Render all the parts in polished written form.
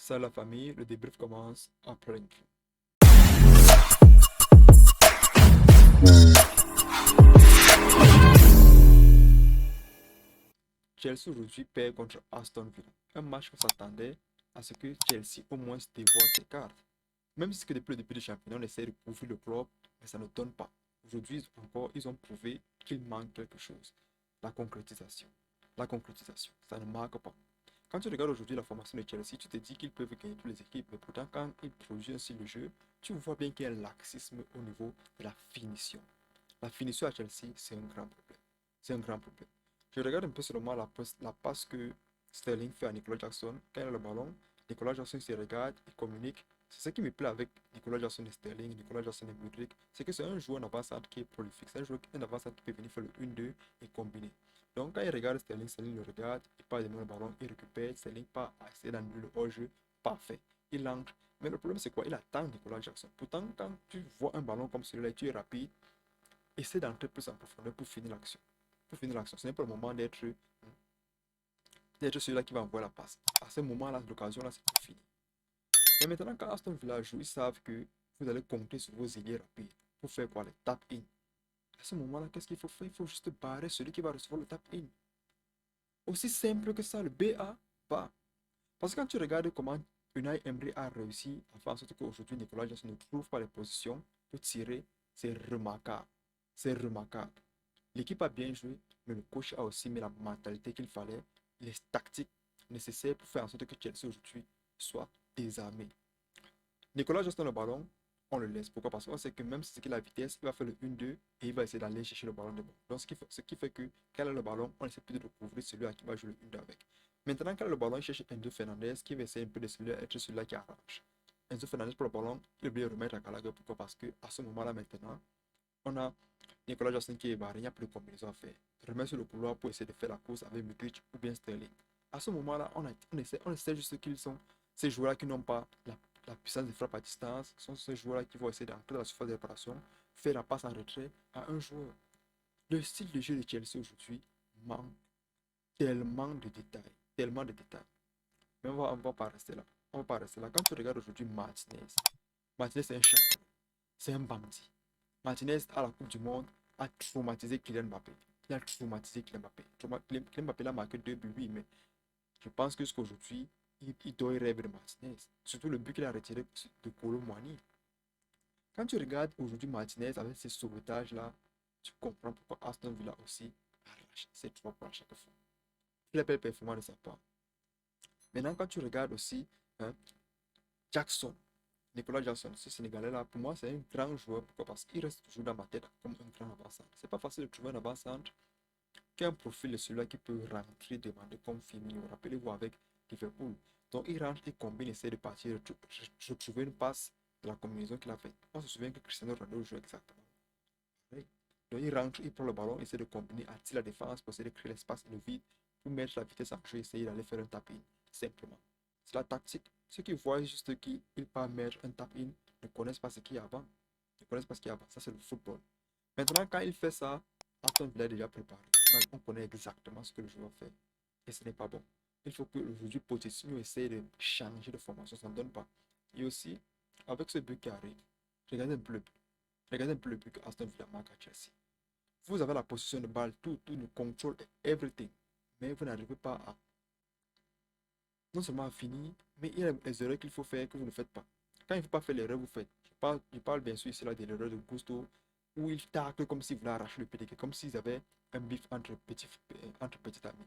Ça, la famille, le débrief commence après l'intro. Chelsea aujourd'hui perd contre Aston Villa. Un match qu'on s'attendait à ce que Chelsea au moins se dévoile ses cartes. Même si c'est que depuis le début du championnat, on essaie de prouver le club, mais ça ne donne pas. Aujourd'hui encore, ils ont prouvé qu'il manque quelque chose. La concrétisation. La concrétisation, ça ne marque pas. Quand tu regardes aujourd'hui la formation de Chelsea, tu te dis qu'ils peuvent gagner toutes les équipes, mais pourtant quand ils produisent ainsi le jeu, tu vois bien qu'il y a un laxisme au niveau de la finition. La finition à Chelsea, c'est un grand problème. C'est un grand problème. Je regarde un peu seulement la passe que Sterling fait à Nicolas Jackson. Quand il a le ballon, Nicolas Jackson se regarde, il communique. C'est ce qui me plaît avec Nicolas Jackson et Sterling, Nicolas Jackson et Mudryk, c'est que c'est un joueur en avant-centre qui est prolifique. C'est un joueur en avant-centre qui peut venir faire le 1-2 et combiner. Donc quand il regarde Sterling, Sterling le regarde, il part de le ballon, il récupère, Sterling part à essayer d'annuler le hors-jeu. Parfait. Il entre. Mais le problème c'est quoi? Il attend Nicolas Jackson. Pourtant, quand tu vois un ballon comme celui-là et tu es rapide, essaie d'entrer plus en profondeur pour finir l'action. Pour finir l'action. Ce n'est pas le moment d'être celui-là qui va envoyer la passe. À ce moment-là, l'occasion-là, c'est pour finir. Mais maintenant, quand Aston Villa joue, ils savent que vous allez compter sur vos ailiers rapides pour faire quoi? Les tap-in. À ce moment-là, qu'est-ce qu'il faut faire? Il faut juste barrer celui qui va recevoir le tap-in. Aussi simple que ça, le BA, pas. Parce que quand tu regardes comment Unai Emery a réussi à faire en sorte qu'aujourd'hui Nicolas Jackson ne trouve pas les positions pour tirer, c'est remarquable. C'est remarquable. L'équipe a bien joué, mais le coach a aussi mis la mentalité qu'il fallait, les tactiques nécessaires pour faire en sorte que Chelsea aujourd'hui soit désarmé. Nicolas Jackson le ballon, on le laisse. Pourquoi? Parce qu'on sait que même si c'est qu'il a la vitesse, il va faire le 1-2 et il va essayer d'aller chercher le ballon de bon. Donc ce qui fait que quand il a le ballon, on essaie plus de recouvrir celui qui va jouer le 1-2 avec. Maintenant, quand il a le ballon, il cherche Enzo Fernandez qui va essayer un peu de être celui-là qui arrange. Enzo Fernandez pour le ballon, il oublie de remettre à Gallagher. Pourquoi? Parce qu'à ce moment-là maintenant, on a Nicolas Jackson qui est barré, il n'y a plus de combinaison à faire. Remettre sur le couloir pour essayer de faire la course avec Mudryk ou bien Sterling. À ce moment-là, on essaie juste qu'ils sont ces joueurs-là qui n'ont pas la puissance de frappe à distance, sont ces joueurs-là qui vont essayer d'entrer dans la surface de réparation, faire la passe en retrait à un joueur. Le style de jeu de Chelsea aujourd'hui manque tellement de détails, tellement de détails. Mais on va pas rester là. On va pas rester là. Quand tu regardes aujourd'hui Martinez, Martinez c'est un champion, c'est un bandit. Martinez à la Coupe du Monde a traumatisé Kylian Mbappé. Il a traumatisé Kylian Mbappé. Kylian Mbappé a marqué 2 buts, oui, mais je pense que jusqu'aujourd'hui, il doit rêver de Martinez. Surtout le but qu'il a retiré de Kolo Muani. Quand tu regardes aujourd'hui Martinez avec ces sauvetages-là, tu comprends pourquoi Aston Villa aussi arrache ces 3 points à chaque fois. Très belle performance de sa part. Maintenant, quand tu regardes aussi hein, Jackson, Nicolas Jackson, ce Sénégalais-là, pour moi, c'est un grand joueur. Pourquoi? Parce qu'il reste toujours dans ma tête comme un grand avant-centre. C'est pas facile de trouver un avant-centre qui a un profil de celui-là qui peut rentrer, demander comme Firmino. Rappelez-vous avec Liverpool. Donc, il rentre, il combine, essaie de partir, retrouver une passe de la combinaison qu'il a faite. On se souvient que Cristiano Ronaldo joue exactement. Oui. Donc, il rentre, il prend le ballon, essaie de combiner, attire la défense pour essayer de créer l'espace et le vide pour mettre la vitesse en jeu, essayer d'aller faire un tap-in. Simplement. C'est la tactique. Ceux qui voient juste qu'il pas mettre un tap-in ne connaissent pas ce qu'il y a avant. Ne connaissent pas ce qu'il y a avant. Ça, c'est le football. Maintenant, quand il fait ça, Aston Villa est déjà préparé. On connaît exactement ce que le joueur fait. Et ce n'est pas bon. Il faut que aujourd'hui Pochettino essaye de changer de formation. Ça ne donne pas. Et aussi, avec ce but qui arrive, regardez un peu le but. Regardez un peu le but que Aston Villa marque à Chelsea. Vous avez la position de balle, tout le contrôle, everything. Mais vous n'arrivez pas à non seulement à finir, mais il y a les erreurs qu'il faut faire que vous ne faites pas. Quand il ne faut pas faire l'erreur, vous faites. Je parle bien sûr ici là de l'erreur de Gusto, où il tacle comme s'il voulait arracher le pied, comme s'ils avaient un bif entre petits amis.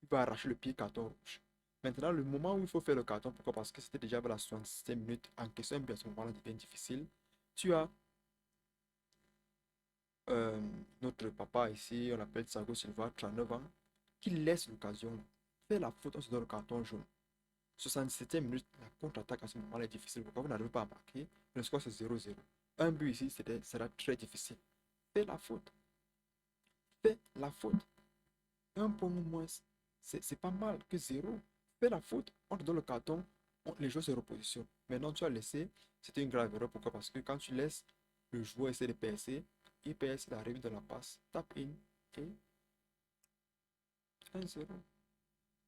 Il va arracher le pied, carton rouge. Maintenant, le moment où il faut faire le carton, pourquoi? Parce que c'était déjà vers la 66e minute, en question, à ce moment-là devient difficile. Tu as euh, notre papa ici, on l'appelle Thiago Silva, 39 ans, qui laisse l'occasion, fait la faute, on se donne le carton jaune. 67e minute, la contre-attaque à ce moment-là est difficile. Pourquoi vous n'arrivez pas à marquer? Le score c'est 0-0. Un but ici sera très difficile. Fais la faute. Fais la faute. Un point au moins, c'est pas mal que 0. Fais la faute, on te donne le carton, les joueurs se repositionnent. Maintenant, tu as laissé, c'était une grave erreur. Pourquoi? Parce que quand tu laisses le joueur essayer de percer, il perce, il arrive dans la passe, tape in et 1-0.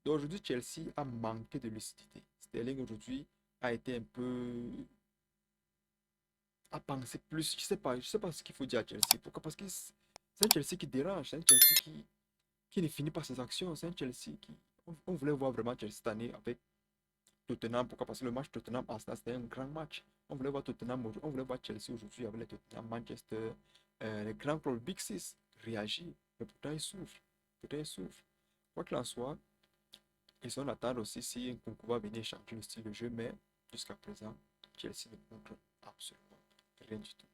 Donc aujourd'hui, Chelsea a manqué de lucidité. Sterling aujourd'hui a été un peu à penser plus. Je sais pas ce qu'il faut dire à Chelsea. Pourquoi? Parce que c'est un Chelsea qui dérange, c'est un Chelsea qui ne finit pas ses actions, c'est un Chelsea qui. On voulait voir vraiment Chelsea cette année avec Tottenham. Pourquoi? Parce que le match Tottenham-Arsenal, c'était un grand match. On voulait voir on voulait voir Chelsea aujourd'hui avec les Tottenham, Manchester, les grands clubs Big Six réagir. Mais pourtant, ils souffrent. Pourtant, ils souffrent. Quoi qu'il en soit, ils sont en attente aussi si un concours va venir changer le style de jeu, mais jusqu'à présent, Chelsea ne montre absolument rien du tout.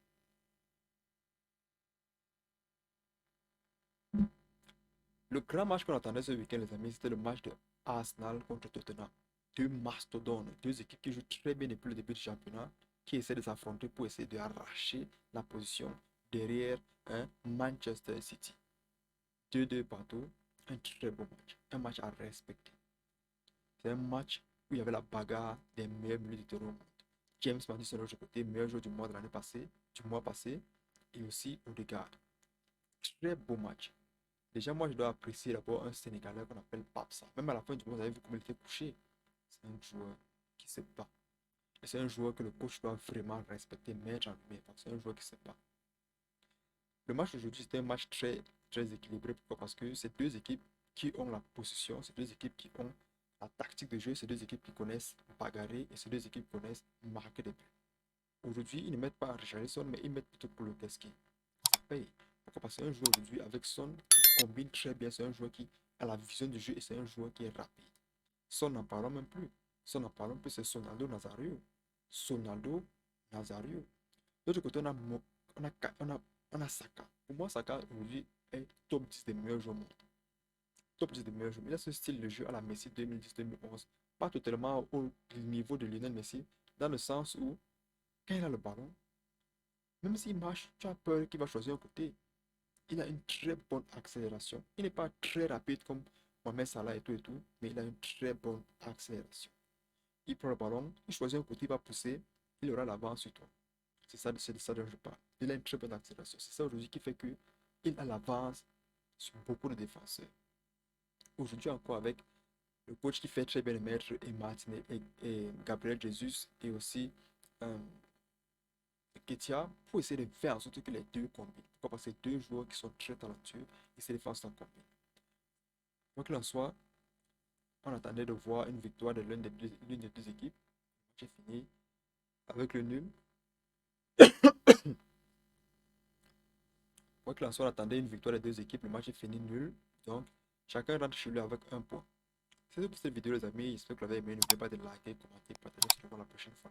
Le grand match qu'on attendait ce week-end, les amis, c'était le match de Arsenal contre Tottenham. Deux mastodontes, deux équipes qui jouent très bien depuis le début du championnat, qui essaient de s'affronter pour essayer d'arracher la position derrière un Manchester City. 2-2 partout, un très beau match, un match à respecter. C'est un match où il y avait la bagarre des meilleurs milieux de terrain. James Madison de l'autre côté, meilleur joueur du mois de l'année passée, du mois passé, et aussi Odegaard. Très beau match. Déjà, moi, je dois apprécier d'abord un Sénégalais qu'on appelle Papsa. Même à la fin du mois, vous avez vu comment il était couché. C'est un joueur qui se bat. Et c'est un joueur que le coach doit vraiment respecter, mettre en lumière. C'est un joueur qui se bat. Le match d'aujourd'hui, c'était un match très équilibré. Pourquoi? Parce que c'est deux équipes qui ont la possession, c'est deux équipes qui ont la tactique de jeu, c'est deux équipes qui connaissent bagarrer et c'est deux équipes qui connaissent marquer des buts. Aujourd'hui, ils ne mettent pas Richarlison, mais ils mettent plutôt Kulusevski. Ça paye. Pourquoi? Parce que c'est un joueur aujourd'hui avec Son qui combine très bien. C'est un joueur qui a la vision du jeu et c'est un joueur qui est rapide. Son n'en parlons même plus. Son n'en parlons plus, c'est Sonaldo Nazario. Sonaldo Nazario. De l'autre côté, on a Saka. Pour moi, Saka aujourd'hui est top 10 des meilleurs joueurs mondiaux. Top 10 des meilleurs joueurs. Il a ce style de jeu à la Messi 2010-2011. Pas totalement au niveau de Lionel Messi, dans le sens où, quand il a le ballon, même s'il marche, tu as peur qu'il va choisir un côté. Il a une très bonne accélération. Il n'est pas très rapide comme Mohamed Salah et tout, mais il a une très bonne accélération. Il prend le ballon, il choisit un côté, il va pousser, il aura l'avance sur toi. C'est de ça dont je parle. Il a une très bonne accélération. C'est ça aujourd'hui qui fait qu'il a l'avance sur beaucoup de défenseurs. Aujourd'hui encore avec le coach qui fait très bien le maître et Martinez et Gabriel Jesus et aussi euh, Ketia pour essayer de faire en sorte que les deux combinent. Pourquoi? Parce que c'est deux joueurs qui sont très talentueux et c'est les forces en combinent. Quoi qu'il en soit, on attendait de voir une victoire de l'une des deux équipes. J'ai fini avec le nul. Quoi qu'il en soit, on attendait une victoire des deux équipes. Le match est fini nul. Donc, chacun rentre chez lui avec un point. C'est tout pour cette vidéo, les amis. J'espère que vous l'avez aimé. N'oubliez pas de liker, commenter, partager. On se revoit la prochaine fois.